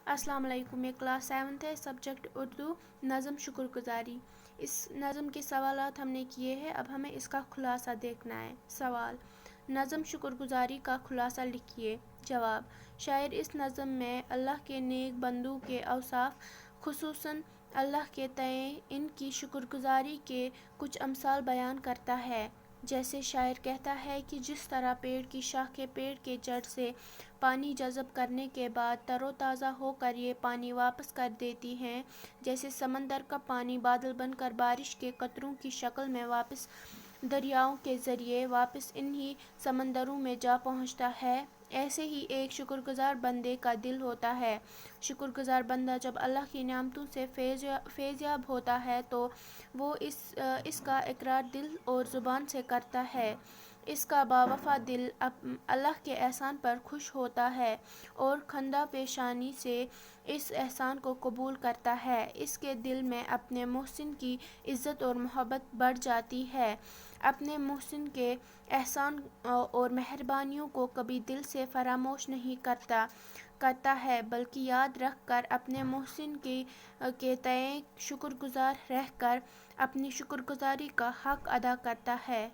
السلام علیکم، یہ کلاس 7 ہے، سبجیکٹ اردو، نظم شکر گزاری۔ اس نظم کے سوالات ہم نے کیے ہیں، اب ہمیں اس کا خلاصہ دیکھنا ہے۔ سوال: نظم شکر گزاری کا خلاصہ لکھیے۔ جواب: شاعر اس نظم میں اللہ کے نیک بندوں کے اوصاف، خصوصاً اللہ کے تئیں ان کی شکر گزاری کے کچھ امثال بیان کرتا ہے۔ جیسے شاعر کہتا ہے کہ جس طرح پیڑ کی شاخیں پیڑ کے جڑ سے پانی جذب کرنے کے بعد تر و تازہ ہو کر یہ پانی واپس کر دیتی ہیں، جیسے سمندر کا پانی بادل بن کر بارش کے قطروں کی شکل میں واپس دریاؤں کے ذریعے واپس انہی سمندروں میں جا پہنچتا ہے، ایسے ہی ایک شکر گزار بندے کا دل ہوتا ہے۔ شکر گزار بندہ جب اللہ کی نعمتوں سے فیضیاب ہوتا ہے تو وہ اس کا اقرار دل اور زبان سے کرتا ہے۔ اس کا باوفا دل اللہ کے احسان پر خوش ہوتا ہے اور خندہ پیشانی سے اس احسان کو قبول کرتا ہے۔ اس کے دل میں اپنے محسن کی عزت اور محبت بڑھ جاتی ہے، اپنے محسن کے احسان اور مہربانیوں کو کبھی دل سے فراموش نہیں کرتا ہے، بلکہ یاد رکھ کر اپنے محسن کے تئیں شکر گزار رہ کر اپنی شکر گزاری کا حق ادا کرتا ہے۔